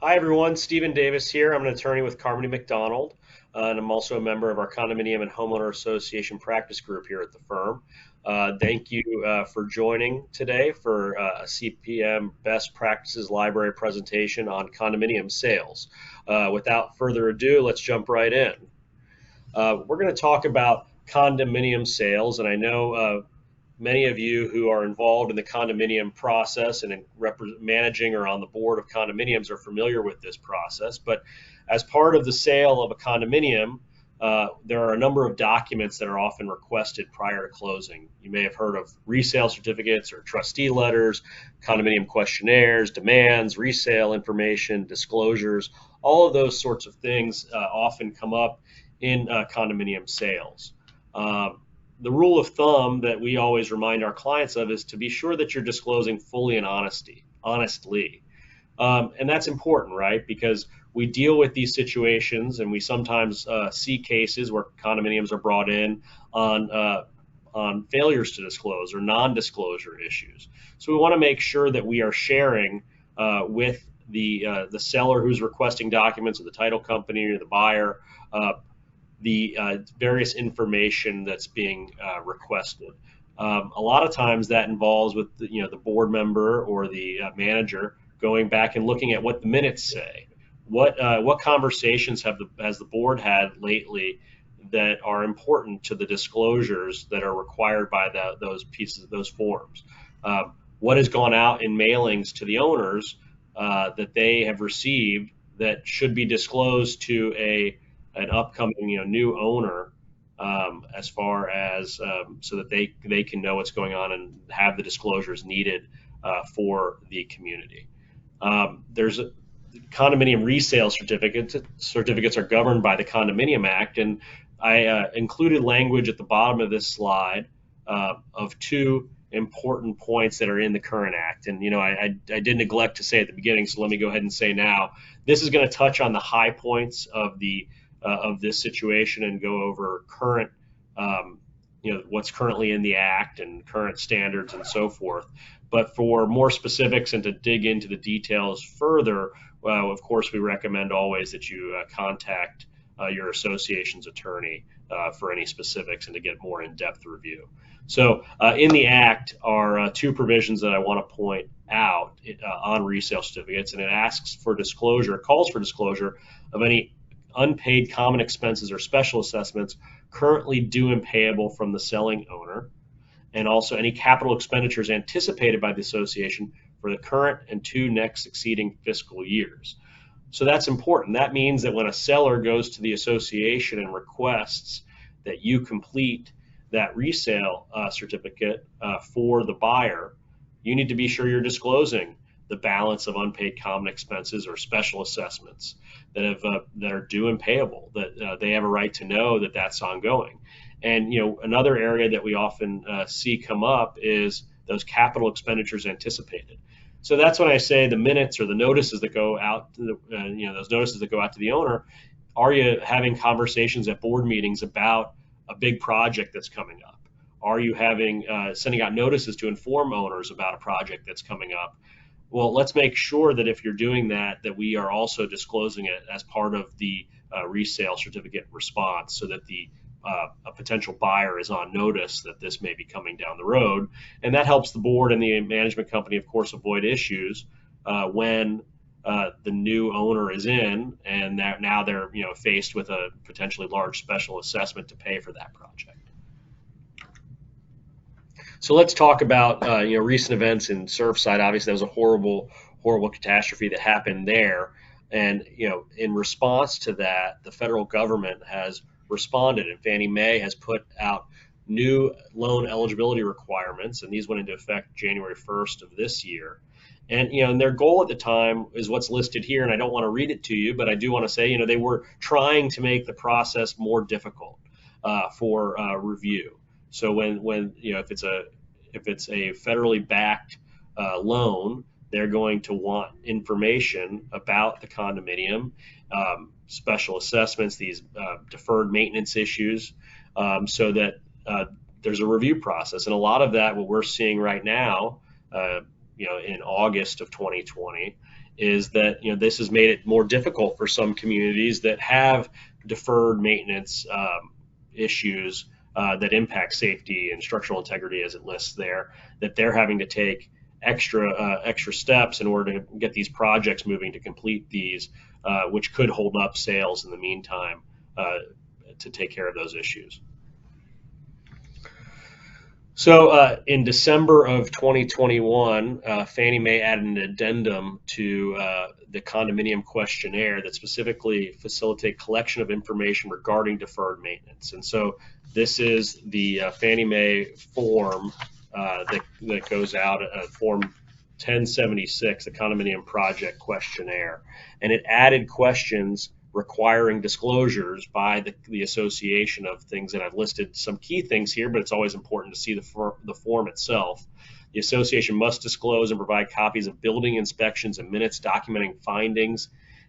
Hi everyone, Stephen Davis here. I'm an attorney with Carmody McDonald, and I'm also a member of our Condominium and Homeowner Association practice group here at the firm. Thank you for joining today for a CPM Best Practices Library presentation on condominium sales. Without further ado, let's jump right in. We're going to talk about condominium sales, and I know many of you who are involved in the condominium process and in managing or on the board of condominiums are familiar with this process. But as part of the sale of a condominium, there are a number of documents that are often requested prior to closing. You may have heard of resale certificates or trustee letters, condominium questionnaires, demands, resale information, disclosures. All of those sorts of things often come up in condominium sales. The rule of thumb that we always remind our clients of is to be sure that you're disclosing fully and honestly. And that's important, right? Because we deal with these situations and we sometimes see cases where condominiums are brought in on failures to disclose or non-disclosure issues. So we want to make sure that we are sharing with the seller who's requesting documents, or the title company or the buyer, the various information that's being requested. A lot of times that involves with the board member or the manager going back and looking at what the minutes say. What conversations has the board had lately that are important to the disclosures that are required by those forms? What has gone out in mailings to the owners that they have received that should be disclosed to an upcoming new owner, as far as so that they can know what's going on and have the disclosures needed for the community. There's condominium resale certificates. Certificates are governed by the Condominium Act, and I included language at the bottom of this slide of two important points that are in the current act. And I did neglect to say at the beginning, so let me go ahead and say now. This is going to touch on the high points of this situation and go over current, what's currently in the act and current standards and so forth. But for more specifics and to dig into the details further, well, of course, we recommend always that you contact your association's attorney for any specifics and to get more in-depth review. So in the act are two provisions that I want to point out on resale certificates, and it asks for disclosure, calls for disclosure of any unpaid common expenses or special assessments currently due and payable from the selling owner, and also any capital expenditures anticipated by the association for the current and two next succeeding fiscal years. So that's important. That means that when a seller goes to the association and requests that you complete that resale certificate for the buyer, you need to be sure you're disclosing the balance of unpaid common expenses or special assessments that are due and payable, that they have a right to know that that's ongoing. And another area that we often see come up is those capital expenditures anticipated. So that's when I say the minutes or the notices that go out, those notices that go out to the owner. Are you having conversations at board meetings about a big project that's coming up? Are you sending out notices to inform owners about a project that's coming up? Well, let's make sure that if you're doing that we are also disclosing it as part of the resale certificate response, so that a potential buyer is on notice that this may be coming down the road. And that helps the board and the management company, of course, avoid issues when the new owner is in and now they're faced with a potentially large special assessment to pay for that project. So let's talk about recent events in Surfside. Obviously, that was a horrible catastrophe that happened there, and in response to that, the federal government has responded, and Fannie Mae has put out new loan eligibility requirements, and these went into effect January 1st of this year. And their goal at the time is what's listed here, and I don't want to read it to you, but I do want to say they were trying to make the process more difficult for review. So when if it's a federally backed loan, they're going to want information about the condominium, special assessments, these deferred maintenance issues, so that there's a review process. And a lot of that, what we're seeing right now, in August of 2020, is that this has made it more difficult for some communities that have deferred maintenance issues that impact safety and structural integrity, as it lists there, that they're having to take extra steps in order to get these projects moving to complete these, which could hold up sales in the meantime to take care of those issues. So in December of 2021, Fannie Mae added an addendum to the condominium questionnaire that specifically facilitate collection of information regarding deferred maintenance. And so this is the Fannie Mae form that goes out, Form 1076, the condominium project questionnaire. And it added questions requiring disclosures by the association of things that I've listed some key things here, but it's always important to see the form itself. The association must disclose and provide copies of building inspections and minutes documenting findings,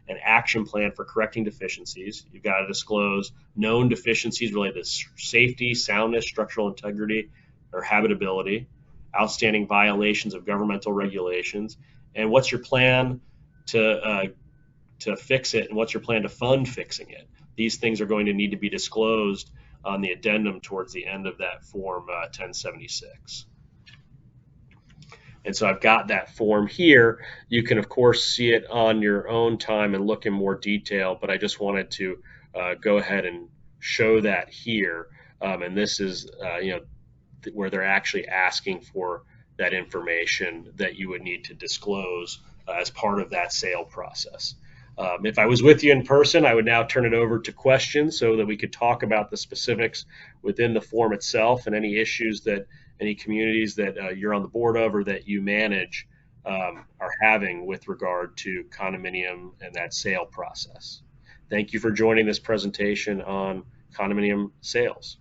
an action plan for correcting deficiencies. You've got to disclose known deficiencies related to safety, soundness, structural integrity, or habitability, outstanding violations of governmental regulations, and what's your plan to fix it, and what's your plan to fund fixing it. These things are going to need to be disclosed on the addendum towards the end of that Form 1076. And so I've got that form here. You can, of course, see it on your own time and look in more detail, but I just wanted to go ahead and show that here. And this is, where they're actually asking for that information that you would need to disclose as part of that sale process. If I was with you in person, I would now turn it over to questions so that we could talk about the specifics within the form itself and any issues that any communities that you're on the board of or that you manage are having with regard to condominium and that sale process. Thank you for joining this presentation on condominium sales.